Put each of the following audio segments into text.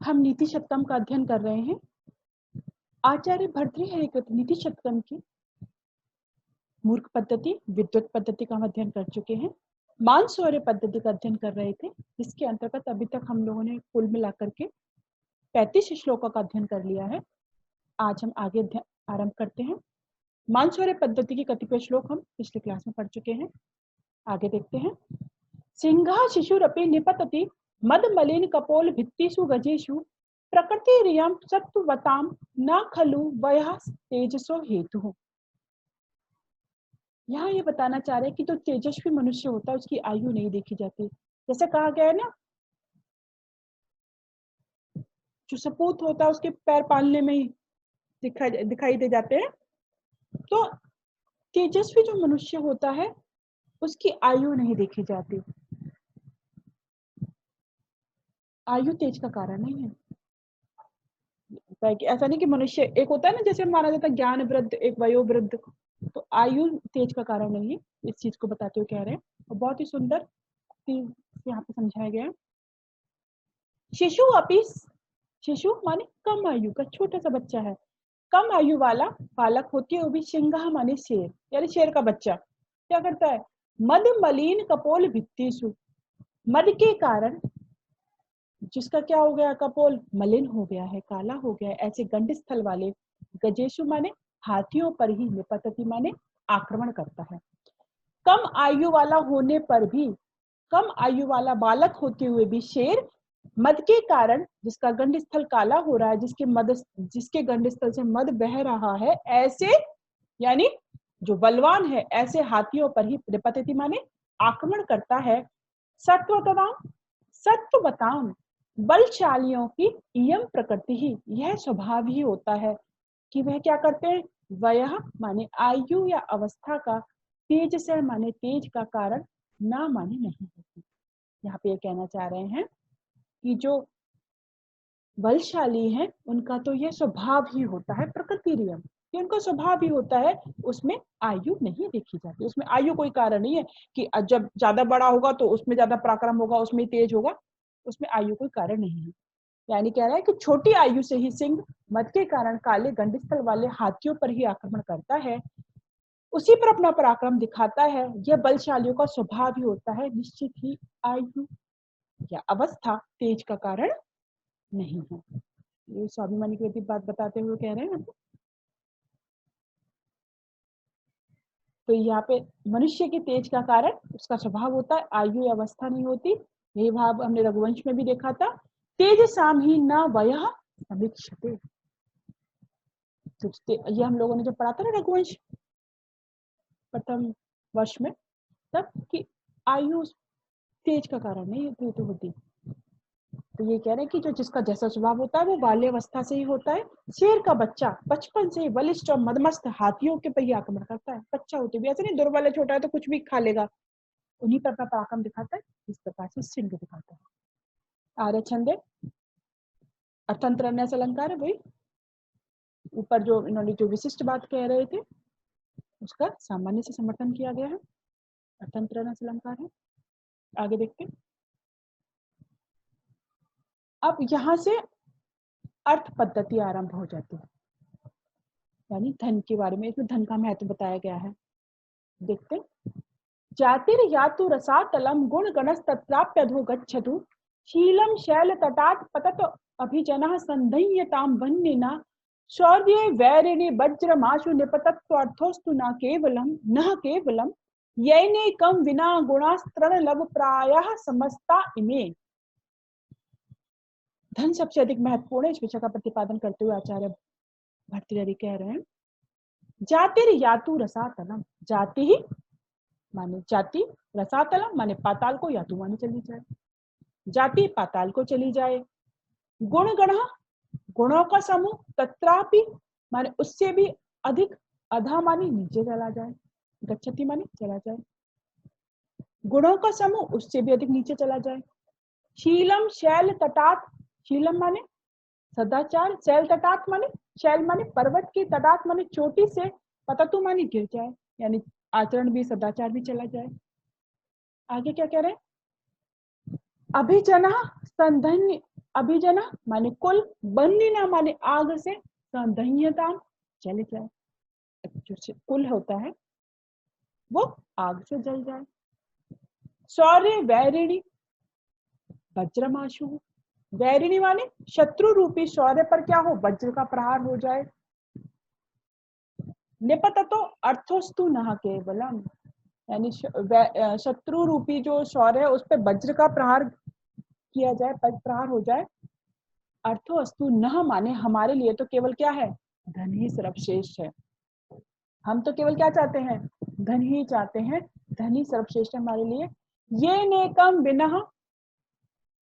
हम नीति शतकम का अध्ययन कर रहे हैं। आचार्य भर्तृहरि कृत नीति शतकम की मूर्ख पद्धति, विद्वत पद्धति का हम अध्ययन कर चुके हैं। मानसौर्य पद्धति का अध्ययन कर रहे थे, जिसके अंतर्गत अभी तक हम लोगों ने कुल मिलाकर के 35 श्लोकों का अध्ययन कर लिया है। आज हम आगे आरंभ करते हैं। मानसौर्य पद्धति के कतिपय श्लोक हम पिछले क्लास में पढ़ चुके हैं। आगे देखते हैं। सिंहा शिशुरपि निपतति मद मलिन कपोल भित्तिषु गजेषु प्रकृति रियम सत्वताम न खलु वयः तेजसो हेतु। यहाँ ये बताना चाह रहे हैं कि जो तेजस्वी मनुष्य होता है उसकी आयु नहीं देखी जाती। जैसे कहा गया है ना, जो सपूत होता है उसके पैर पालने में ही दिखाई दे जाते हैं। तो तेजस्वी जो मनुष्य होता है उसकी आयु नहीं देखी जाती। आयु तेज का कारण नहीं है। ऐसा नहीं कि मनुष्य एक होता है ना, जैसे माना जाता है ज्ञान वृद्ध, एक वयोवृद्ध, तो आयु तेज का कारण नहीं है। इस चीज को बताते हुए कह रहे हैं और बहुत ही सुंदर यहाँ पे समझाया गया। शिशु अपि, शिशु माने कम आयु का छोटा सा बच्चा है, कम आयु वाला बालक होती है वो भी सिंहा माने शेर, यानी शेर का बच्चा क्या करता है, मद मलिन कपोल भित्तिषु, मद के कारण जिसका क्या हो गया, कपोल मलिन हो गया है, काला हो गया है, ऐसे गंड स्थल वाले, गजेशु माने हाथियों पर ही, निपतति माने आक्रमण करता है। कम आयु वाला होने पर भी, कम आयु वाला बालक होते हुए भी शेर मद के कारण, जिसका गंड स्थल काला हो रहा है, जिसके गंड स्थल से मद बह रहा है, ऐसे यानी जो बलवान है ऐसे हाथियों पर ही निपतति माने आक्रमण करता है। सत्वताम बलशालियों की इयम प्रकृति ही, यह स्वभाव ही होता है कि वह क्या करते हैं, वयः माने आयु या अवस्था का, तेज से माने तेज का कारण, ना माने नहीं होती। यहाँ पे ये कहना चाह रहे हैं कि जो बलशाली हैं उनका तो ये स्वभाव ही होता है, प्रकृति नियम, कि उनका स्वभाव ही होता है, उसमें आयु नहीं देखी जाती। उसमें आयु कोई कारण नहीं है कि जब ज्यादा बड़ा होगा तो उसमें ज्यादा पराक्रम होगा, उसमें तेज होगा, उसमें आयु कोई कारण नहीं है। यानी कह रहा है कि छोटी आयु से ही सिंह मद के कारण काले गंडस्थल वाले हाथियों पर ही आक्रमण करता है, उसी पर अपना पराक्रम दिखाता है। यह बलशालियों का स्वभाव ही होता है, निश्चित ही आयु या अवस्था तेज का कारण नहीं है। ये स्वाभिमानी की बात बताते हुए कह रहे हैं। तो यहाँ पे मनुष्य के तेज का कारण उसका स्वभाव होता है, आयु या अवस्था नहीं होती। यही भाव हमने रघुवंश में भी देखा था। तेज साम ही न वयः समीक्षते, ये हम लोगों ने जब पढ़ा था ना रघुवंश प्रथम वर्ष में, तब कि आयु तेज का कारण नहीं होती। तो ये कह रहे हैं कि जो जिसका जैसा स्वभाव होता है वो बाल्यावस्था से ही होता है। शेर का बच्चा बचपन से बलिष्ठ और मदमस्त हाथियों के पर ही आक्रमण करता है। बच्चा होते भी ऐसे नहीं, दुर्बल छोटा है तो कुछ भी खा लेगा, उन्हीं पर अपना पराक्रम दिखाता है। इस प्रकार से सिंह दिखाता है। आर्य छंदे अर्थंतर अन्यास अलंकार है, वही ऊपर जो इन्होंने जो विशिष्ट बात कह रहे थे उसका सामान्य से समर्थन किया गया है। अर्थंतर अन्यास अलंकार है। आगे देखते हैं। अब यहाँ से अर्थ पद्धति आरंभ हो जाती है, यानी धन के बारे में। इसमें धन का महत्व बताया गया है। देखते, जातिर यातु रसातलम गुण गणस तत्राप्यधो गच्छतु शीलम शैल तटात् पतत अभिजनः संधय्यताम वन्येना शौर्ये वैरिणे वज्रमाशु निपतत्वार्थोस्तु न केवलम यैनेकम विना गुणास्त्रण लव प्रायः समस्ता इमे। धन सबसे अधिक महत्वपूर्ण है, इस विषय का प्रतिपादन करते हुए आचार्य भर्तृहरि कह रहे हैं, जातिर यातु रसातलम, जाति ही माने जाति, रसातलम माने पाताल को, यातु माने चली जाए, जाति पाताल को चली जाए, गुण गण गुणों का समूह, तत्रापि माने उससे भी अधिक, अधा माने नीचे चला जाए, गच्छति माने चला जाए, गुणों का समूह उससे भी अधिक नीचे चला जाए। शीलम शैल तटात, शीलम माने सदाचार, शैल तटात माने शैल माने पर्वत की, तटात माने चोटी से, पततु माने गिर जाए, यानी आचरण भी सदाचार भी चला जाए। आगे क्या कह रहे हैं, अभिजना संधन्य अभिजना माने कुल, बंदिना माने आग से, दह्यताम जल जाए, जो कुल होता है वो आग से जल जाए। शौर्य वैरिणी वज्रमाशु, वैरिणी माने शत्रु रूपी शौर्य पर क्या हो, वज्र का प्रहार हो जाए। निपततो अर्थोस्तु न केवलम, यानी शत्रु रूपी जो शौर्य है उस पर वज्र का प्रहार किया जाए, प्रहार हो जाए। अर्थोस्तु न माने हमारे लिए तो केवल क्या है, धन ही सर्वश्रेष्ठ है। हम तो केवल क्या चाहते हैं, धन ही चाहते हैं, धन ही सर्वश्रेष्ठ है हमारे लिए। ये नेकम बिना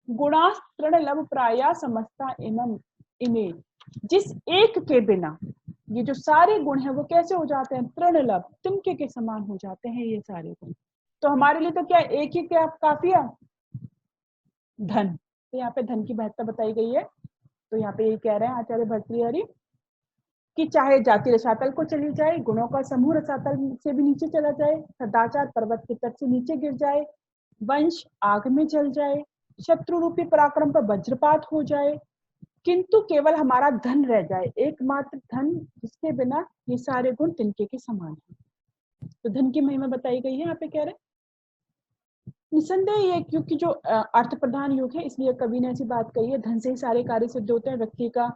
गुणास्त्रण लब प्राया समस्ता इनम इन्हें, जिस एक के बिना ये जो सारे गुण हैं वो कैसे हो जाते हैं, तृणलभ तिनके के समान हो जाते हैं ये सारे गुण। तो हमारे लिए तो क्या एक ही क्या काफी है, धन। तो यहाँ पे धन की महत्ता बताई गई है। तो यहाँ पे ये कह रहे हैं आचार्य भर्तृहरि कि चाहे जाति रसातल को चली जाए, गुणों का समूह रसातल से भी नीचे चला जाए, सदाचार पर्वत के तट से नीचे गिर जाए, वंश आग में जल जाए, शत्रु रूपी पराक्रम पर वज्रपात हो जाए, किंतु केवल हमारा धन रह जाए, एकमात्र धन जिसके बिना ये सारे गुण तिनके के समान है। तो धन की महिमा बताई गई है यहाँ पे कह रहे। निसंदेह ये क्योंकि जो अर्थ प्रधान युग है इसलिए कवि ने ऐसी बात कही है, धन से ही सारे कार्य सिद्ध होते हैं, व्यक्ति का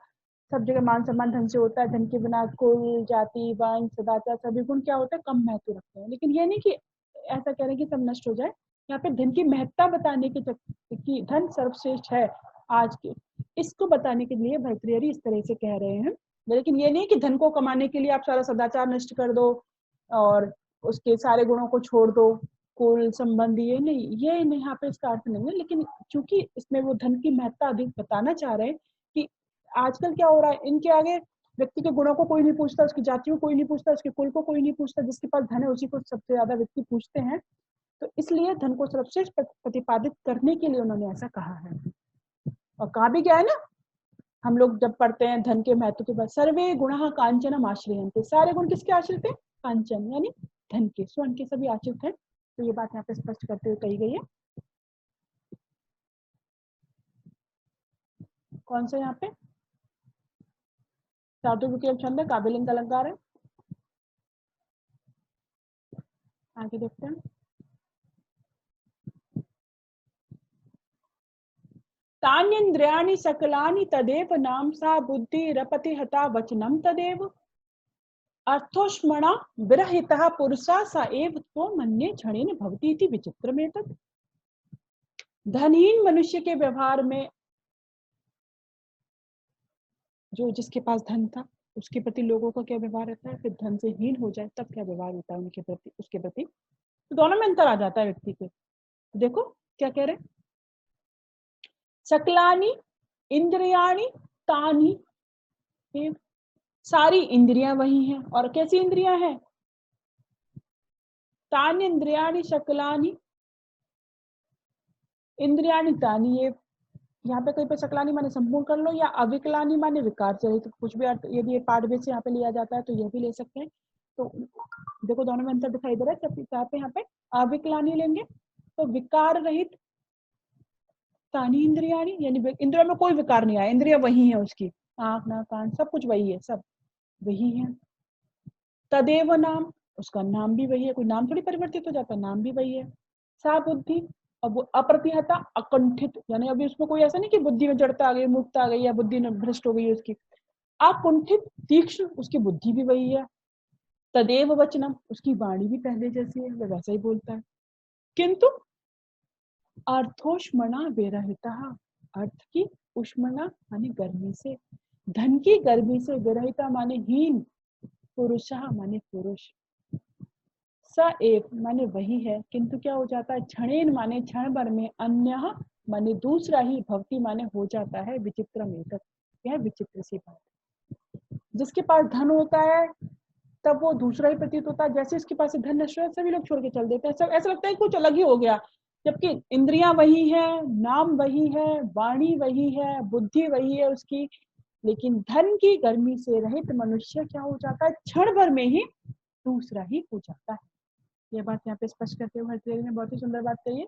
सब जगह मान सम्मान धन से होता है, धन के बिना कुल जाति वंश सदाचार सभी गुण क्या होता है, कम महत्व रखते हैं। लेकिन ये नहीं कि ऐसा कह रहे हैं कि सब नष्ट हो जाए, यहाँ पे धन की महत्ता बताने के कि धन सर्वश्रेष्ठ है आज के, इसको बताने के लिए भर्तृहरि इस तरह से कह रहे हैं। लेकिन ये नहीं कि धन को कमाने के लिए आप सारा सदाचार नष्ट कर दो और उसके सारे गुणों को छोड़ दो, कुल संबंधी, ये नहीं, ये यहाँ पे इसका अर्थ नहीं है। लेकिन चूंकि इसमें वो धन की महत्ता अधिक बताना चाह रहे हैं कि आजकल क्या हो रहा है, इनके आगे व्यक्ति के गुणों को कोई नहीं पूछता, उसकी जाति को कोई नहीं पूछता, उसके कुल को कोई नहीं पूछता, जिसके पास धन है उसी को सबसे ज्यादा व्यक्ति पूछते हैं। तो इसलिए धन को सर्वश्रेष्ठ प्रतिपादित करने के लिए उन्होंने ऐसा कहा है। और कहा भी क्या है ना, हम लोग जब पढ़ते हैं धन के महत्व के बाद, सर्वे गुणा कांचनम आश्रयन्ते, सारे गुण किसके आश्रित है, कांचन यानी धन के, स्वर्ण के सभी आश्रित है। तो ये बात यहाँ पे स्पष्ट करते हुए कही गई है। कौन सा यहाँ पे चातुर्विक छंद है, काव्यलिंग अलंकार है। आगे देखते हैं। तान्येन्द्रियाणि सकलानि तदेव नाम सा बुद्धि रपति हता वचनम तदेव, अर्थोष्मणा विरहितः पुरुषा सा एव तो मन्ये क्षणेन भवति इति विचित्रमेतत्। धनहीन मनुष्य के व्यवहार में, जो जिसके पास धन था उसके प्रति लोगों का क्या व्यवहार रहता है, फिर धन से हीन हो जाए तब क्या व्यवहार होता है उनके प्रति, उसके प्रति, तो दोनों में अंतर आ जाता है व्यक्ति के। देखो क्या कह रहे हैं, सकलानी इंद्रियाणी तानी, सारी इंद्रियां वही हैं, और कैसी इंद्रियां हैं, तानी इंद्रियाणी शकलानी इंद्रियाणी तानी, ये यहाँ पे कहीं पे सकलानी माने संपूर्ण कर लो, या अविकलानी माने विकार चरित, तो कुछ भी अर्थ यदि ये पाठ से यहाँ पे लिया जाता है तो ये भी ले सकते हैं। तो देखो दोनों में अंतर दिखाई दे रहा है। यहाँ पे अविकलानी लेंगे तो विकार रहित, तानी इंद्रियाणी यानी इंद्रियों में कोई विकार नहीं आया, इंद्रिया वही है उसकी, आंख नाक कान सब कुछ वही है, सब वही है। तदेव नाम, उसका नाम भी वही है, कोई नाम थोड़ी परिवर्तित हो जाता है, नाम भी वही है। सा बुद्धि, अब वो अप्रतिहता अकुंठित, यानी अभी उसमें कोई ऐसा नहीं कि बुद्धि में जड़ता आ गई, मूर्खता आ गई या बुद्धि भ्रष्ट हो गई उसकी, अकुंठित तीक्ष्ण, उसकी बुद्धि भी वही है। तदेव वचनम, उसकी वाणी भी पहले जैसी है, वह वैसा ही बोलता है। किंतु अर्थोष्मणा विरहिता, अर्थ की उष्मणा माने गर्मी से, धन की गर्मी से, विरहिता माने हीन, पुरुषः माने पुरुष, स एव माने वही है, किंतु क्या हो जाता है, क्षणेन माने क्षण भर में, अन्य माने दूसरा ही, भवती माने हो जाता है, विचित्रमेतत्, यह विचित्र सी बात। जिसके पास धन होता है तब वो दूसरा ही प्रतीत होता है, जैसे इसके पास धन नष्ट है सभी लोग छोड़ के चल देते हैं, सब ऐसा लगता है कुछ अलग ही हो गया, जबकि इंद्रियां वही है, नाम वही है, वाणी वही है, बुद्धि वही है उसकी, लेकिन धन की गर्मी से रहित मनुष्य क्या हो जाता है, क्षण भर में ही दूसरा ही हो जाता है। ये बात यहाँ पे स्पष्ट करते हुए भर्तृहरि ने बहुत ही सुंदर बात कही है।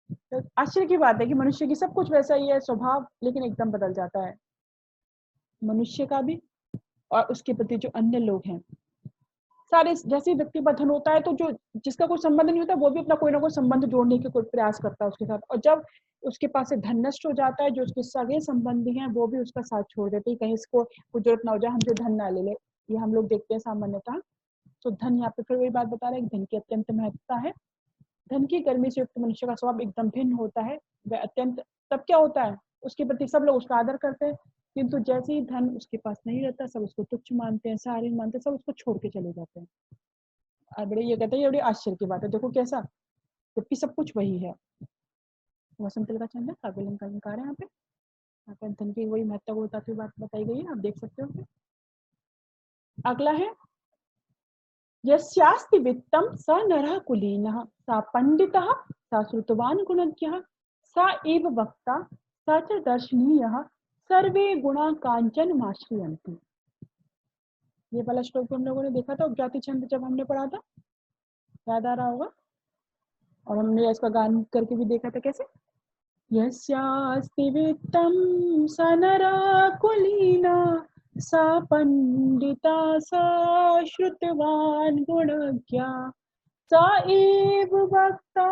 तो आश्चर्य की बात है कि मनुष्य की सब कुछ वैसा ही है स्वभाव, लेकिन एकदम बदल जाता है मनुष्य का भी और उसके प्रति जो अन्य लोग हैं सारे। जैसे ही व्यक्ति पर धन होता है तो जो जिसका कोई संबंध नहीं होता वो भी अपना कोई ना कोई संबंध जोड़ने की कोई प्रयास करता है उसके साथ, और जब उसके पास से धन नष्ट हो जाता है जो उसके सगे संबंधी हैं वो भी उसका साथ छोड़ देते हैं, कहीं इसको कुछ जरूरत ना हो जाए, हमसे धन ना ले ले। ये हम लोग देखते हैं सामान्यतः। तो धन यहाँ पे फिर वही बात बता रहे हैं, धन की अत्यंत महत्वता है। धन की गर्मी से युक्त मनुष्य का स्वभाव एकदम भिन्न होता है। वह अत्यंत, तब क्या होता है उसके प्रति सब लोग उसका आदर करते हैं, किंतु जैसे ही धन उसके पास नहीं रहता सब उसको तुच्छ मानते हैं, सारे मानते हैं, सब उसको छोड़ के चले जाते हैं। और बड़े ये कहते हैं ये बड़ी आश्चर्य की बात है, देखो कैसा, जबकि सब कुछ वही है। वसंत का चंद है, काव्य अलंकार है यहाँ पे धन की वही महत्व को बताती हुई बात बताई गई है, आप देख सकते हो। अगला है यस्यास्ति वित्तम स नरः कुलीनः सा पंडितः सा श्रुतवान गुणज्ञः सा एव वक्ता सा च दर्शनीयः सर्वे गुणा कांचन माश्रयन्ति। ये वाला श्लोक हम लोगों ने देखा था ज्ञाति छंद जब हमने पढ़ा था, याद आ रहा होगा, और हमने इसका गान करके भी देखा था कैसे। यस्यास्ति वित्तं स नरः कुलीनः सा पंडिता सा श्रुतवान गुणज्ञा सा एव वक्ता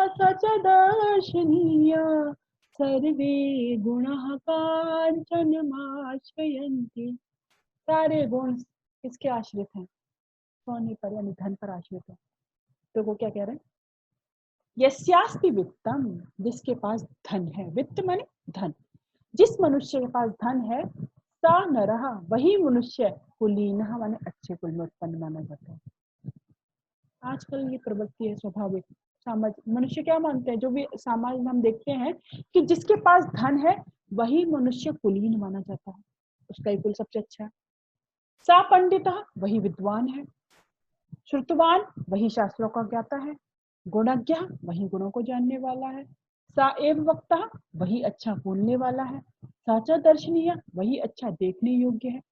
स च दर्शनीय सर्वे गुणः कांचनमाश्रयन्ति। सारे गुण किसके आश्रित हैं? सोने पर यानी धन पर आश्रित है। तो वो क्या कह रहे हैं, यस्यास्ति वित्तम, जिसके पास धन है, वित्त माने धन, जिस मनुष्य के पास धन है, सा नरः, वही मनुष्य, कुलीनः माने अच्छे कुल में उत्पन्न माना जाता है। आजकल ये प्रवृत्ति है स्वाभाविक, समाज मनुष्य क्या मानते हैं, जो भी समाज में हम देखते हैं कि जिसके पास धन है वही मनुष्य कुलीन माना जाता है, उसका ही कुल सबसे अच्छा है। सा पंडितः, वही विद्वान है। श्रुतवान, वही शास्त्रों का ज्ञाता है। गुणज्ञ, वही गुणों को जानने वाला है। सा एव वक्ता, वही अच्छा बोलने वाला है। साचा दर्शनीय, वही अच्छा देखने योग्य है।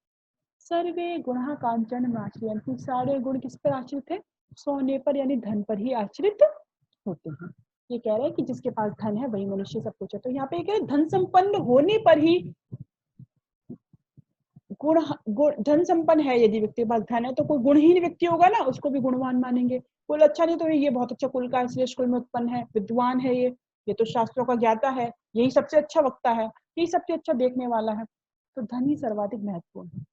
सर्वे गुण कांचन आश्रयन्ति, सारे गुण किस पर आश्रित है? सोने पर यानी धन पर ही आश्रित होते हैं। ये कह रहे हैं कि जिसके पास धन है वही मनुष्य सब कुछ है। तो यहाँ पे कह रहे धन संपन्न होने पर ही गुण धन संपन्न है, यदि व्यक्ति के पास धन है तो कोई गुणहीन व्यक्ति होगा ना उसको भी गुणवान मानेंगे। कुल अच्छा नहीं तो ये बहुत अच्छा कुल का श्रेष्ठ कुल में उत्पन्न है, विद्वान है, ये तो शास्त्रों का ज्ञाता है, यही सबसे अच्छा वक्ता है, यही सबसे अच्छा देखने वाला है। तो धन ही सर्वाधिक महत्वपूर्ण है।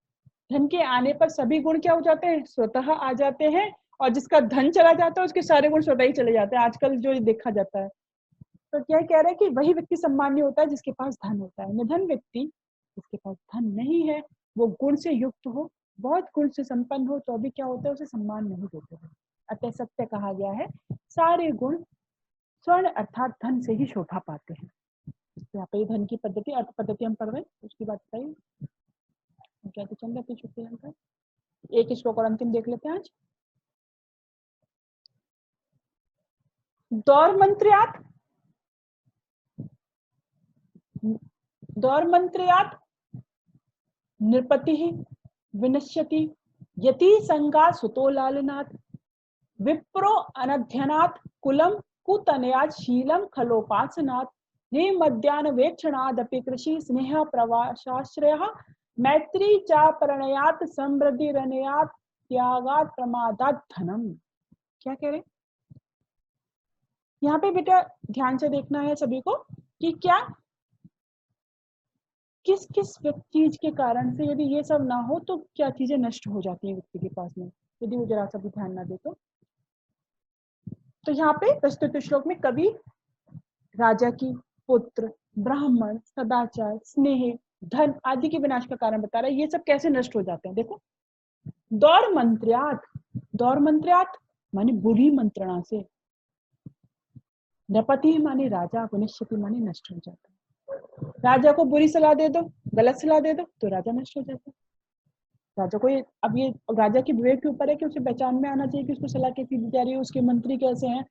धन के आने पर सभी गुण क्या हो जाते हैं? स्वतः आ जाते हैं, और जिसका धन चला जाता है उसके सारे गुण स्वतः ही चले जाते हैं, आजकल जो देखा जाता है। तो क्या कह रहे हैं कि वही व्यक्ति सम्मान्य होता है जिसके पास धन होता है। निधन व्यक्ति, जिसके पास धन नहीं है, वो गुण से युक्त हो, बहुत गुण से संपन्न हो, तो अभी क्या होता है, उसे सम्मान नहीं देते हैं। अतः सत्य कहा गया है सारे गुण स्वर्ण अर्थात धन से ही शोभा पाते हैं। यहाँ पे धन की पद्धति, अर्थ पद्धति हम पढ़ रहे हैं, उसकी बात बताइए क्या तो चल रहा है। एक श्लोक और अंतिम देख लेते हैं आज। दौर्मंत्र्यात् नृपतिः विनश्यति यति संगा सुतो लालनात् विप्रो अनध्यनात् कुलम कुतनयात् शीलम खलोपासनात् ने मध्यान वेक्षणादपि कृषि स्नेह प्रवासाश्रयः मैत्री चा प्रणयात् समृद्धिरनयात् त्यागात् प्रमादात् धनम। क्या कह रहे यहाँ पे बेटा, ध्यान से देखना है सभी को कि क्या किस किस चीज के कारण से यदि ये सब ना हो तो क्या चीजें नष्ट हो जाती है व्यक्ति के पास में, यदि वो जरा सा भी ध्यान ना दे तो यहाँ पे प्रस्तुत श्लोक में कवि राजा की, पुत्र, ब्राह्मण, सदाचार, स्नेह, धन आदि के विनाश का कारण बता रहा है। ये सब कैसे नष्ट हो जाते हैं देखो। दौर्मंत्र्यात् माने बुरी मंत्रणा से, नपति माने राजा, विनश्यति माने नष्ट हो जाता है। राजा को बुरी सलाह दे दो, गलत सलाह दे दो तो राजा नष्ट हो जाता है। राजा को अब ये राजा की विवेक के ऊपर है कि उसे पहचान में आना चाहिए कि उसको सलाह कैसी दी जा रही है, उसके मंत्री कैसे हैं,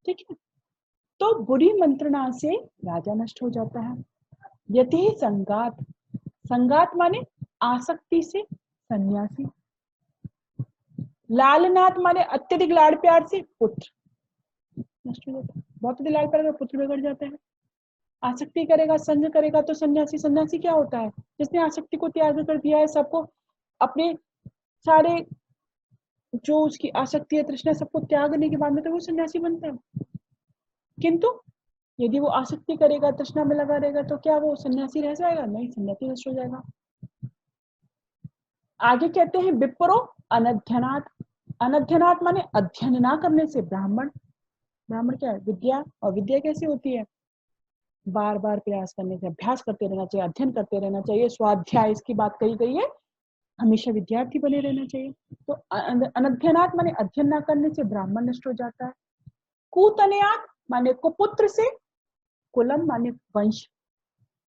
ठीक है। तो बुरी मंत्रणा से राजा नष्ट हो जाता है। यति संगात, संगात माने आसक्ति से सन्यासी, लालनाथ माने अत्यधिक लाड़ प्यार से पुत्र नष्ट हो जाता है। बहुत अधिक लाड़ करेगा पुत्र बिगड़ जाते हैं। आसक्ति करेगा, संग करेगा तो सन्यासी। सन्यासी क्या होता है? जिसने आसक्ति को त्याग कर दिया है, सबको अपने सारे जो उसकी आसक्ति है, तृष्णा, सबको त्यागने के बाद में तो वो सन्यासी बनता है। किंतु यदि वो आसक्ति करेगा, तृष्णा में लगा रहेगा, तो क्या वो सन्यासी रह जाएगा? नहीं, सन्यासी नष्ट हो जाएगा। आगे कहते हैं विप्रो अनध्यनात्। अनध्यनात् माने अध्ययन ना करने से। ब्राह्मण, ब्राह्मण क्या है? विद्या। और विद्या कैसी होती है? बार बार प्रयास करने से, अभ्यास करते रहना चाहिए, अध्ययन करते रहना चाहिए, स्वाध्याय इसकी बात कही गई है, हमेशा विद्यार्थी बने रहना चाहिए। तो अनध्ययनात् माने अध्ययन ना करने से ब्राह्मण नष्ट हो जाता है। कुतनयात् माने कुपुत्र से। कुलम माने वंश,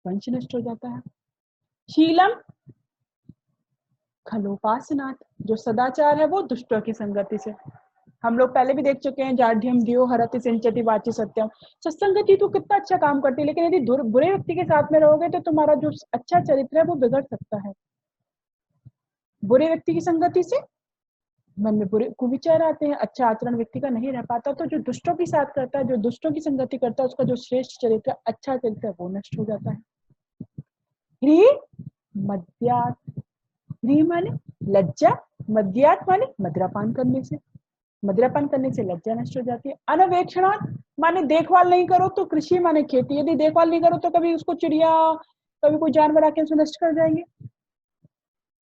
वंश नष्ट हो जाता है। शीलम खलोपासनात्, जो सदाचार है वो दुष्टों की संगति से। हम लोग पहले भी देख चुके हैं, जाढ़्यम दियो हरति सिंचति वाचि सत्यम। सत्संगति तो कितना अच्छा काम करती है, लेकिन यदि बुरे व्यक्ति के साथ में रहोगे तो तुम्हारा जो अच्छा चरित्र है वो बिगड़ सकता है। बुरे व्यक्ति की संगति से मन में बुरे कुविचार आते हैं, अच्छा आचरण व्यक्ति का नहीं रह पाता। तो जो दुष्टों के साथ करता है, जो दुष्टों की संगति करता है, उसका जो श्रेष्ठ चरित्र, अच्छा चरित्र है, वो नष्ट हो जाता है। ह्री मद्यात्, ह्री माने लज्जा, मद्यात् माने मदिरापान करने से। मदिरापान करने से लज्जा नष्ट हो जाती है। अनवेक्षणात् माने देखभाल नहीं करो तो कृषि माने खेती। यदि देखभाल नहीं करो तो कभी उसको चिड़िया, कभी कोई जानवर आके उसे नष्ट कर जाएंगे।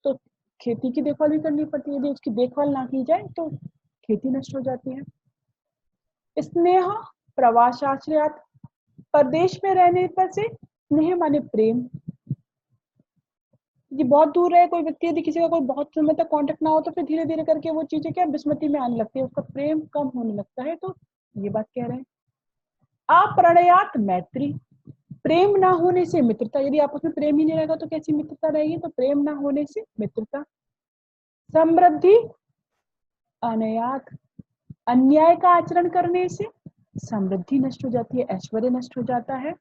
तो खेती की देखभाल भी करनी पड़ती है, यदि उसकी देखभाल ना की जाए तो खेती नष्ट हो जाती है। स्नेह प्रवासाश्रयात्, परदेश में रहने पर से। स्नेह माने प्रेम। ये बहुत दूर है कोई व्यक्ति, यदि किसी का कोई बहुत समय तक कांटेक्ट ना हो तो फिर धीरे धीरे करके वो चीजें क्या विस्मृति में आने लगती है, उसका प्रेम कम होने लगता है। तो ये बात कह रहे हैं। अप्रणयात् मैत्री, प्रेम ना होने से मित्रता। यदि आपस में प्रेम ही नहीं रहेगा तो कैसी मित्रता रहेगी? तो प्रेम ना होने से मित्रता। समृद्धि अनयात्, अन्याय का आचरण करने से समृद्धि नष्ट हो जाती है, ऐश्वर्य नष्ट हो जाता है।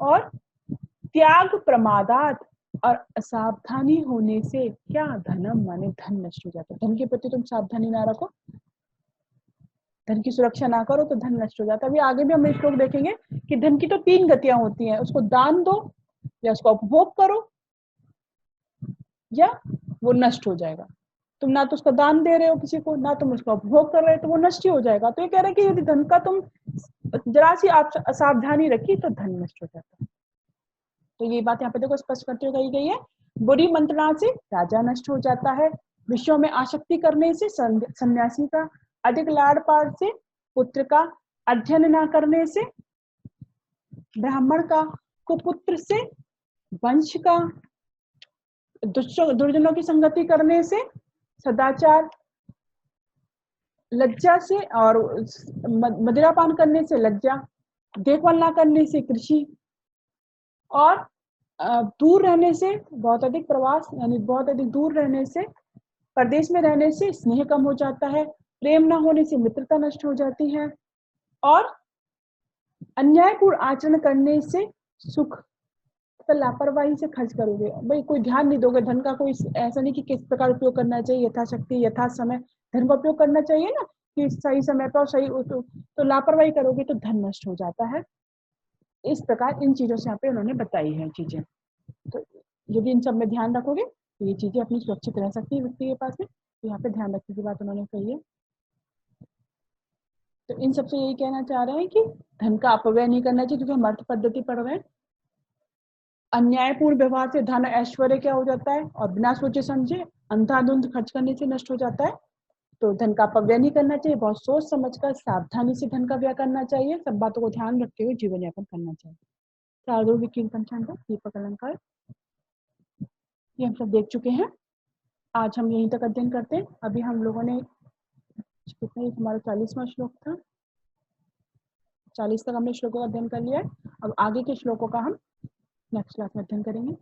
और त्याग प्रमादात, और असावधानी होने से क्या? धनम माने धन नष्ट हो जाता है। धन के प्रति तुम सावधानी ना रखो, धन की सुरक्षा ना करो तो धन नष्ट हो जाता है। अभी आगे भी हम इस लोग देखेंगे कि धन की तो 3 गतियां होती हैं, उसको दान दो, या उसका उपभोग करो, या वो नष्ट हो जाएगा। तुम ना तो उसका दान दे रहे हो किसी को, ना तुम उसका उपभोग कर रहे हो, तो वो नष्ट ही हो जाएगा। तो ये कह रहे हैं कि यदि धन का तुम जरा सी असावधानी रखी तो धन नष्ट हो जाता है। तो ये बात यहाँ पे देखो स्पष्ट करते हुए कही गई है। बुरी मंत्रणा से राजा नष्ट हो जाता है। विषयों में आसक्ति करने से सन्यासी का। अधिक लाड़ पाड़ से पुत्र का। अध्ययन न करने से ब्राह्मण का। कुपुत्र से वंश का। दुर्जनों की संगति करने से सदाचार। लज्जा से और मदिरापान करने से लज्जा। देखभाल ना करने से कृषि। और दूर रहने से, बहुत अधिक प्रवास यानी बहुत अधिक दूर रहने से, परदेश में रहने से स्नेह कम हो जाता है। प्रेम ना होने से मित्रता नष्ट हो जाती है। और अन्यायपूर्ण आचरण करने से सुख। तो लापरवाही से खर्च करोगे, भाई कोई ध्यान नहीं दोगे धन का, कोई ऐसा नहीं कि किस प्रकार उपयोग करना चाहिए, यथाशक्ति यथा समय धन का उपयोग करना चाहिए ना, कि सही समय पर सही तो लापरवाही करोगे तो धन नष्ट हो जाता है। इस प्रकार इन चीजों से यहाँ पे उन्होंने बताई है चीजें। तो यदि इन सब में ध्यान रखोगे तो ये चीजें अपनी सुरक्षित रह सकती है व्यक्ति के पास में। तो यहाँ पे ध्यान रखने की बात उन्होंने कही है। तो इन सबसे यही कहना चाह रहे हैं कि धन का अपव्यय नहीं करना चाहिए, क्योंकि हम अर्थ पद्धति पढ़ रहे हैं। अन्यायपूर्ण व्यवहार से धन ऐश्वर्य क्या हो जाता है, और बिना सोचे समझे अंधाधुंध खर्च करने से नष्ट हो जाता है। तो धन का अपव्यय नहीं करना चाहिए, बहुत सोच समझकर सावधानी से धन का व्यय करना चाहिए, सब बातों को ध्यान रखते हुए जीवन यापन करना चाहिए। शार्दूल विकीर्ण पंचांग, दीपक अलंकार, ये हम सब देख चुके हैं। आज हम यहीं तक अध्ययन करते हैं। अभी हम लोगों ने कितना, हमारा 40वां श्लोक था, 40 तक हमने श्लोकों का अध्ययन कर लिया है। अब आगे के श्लोकों का हम नेक्स्ट क्लास में अध्ययन करेंगे।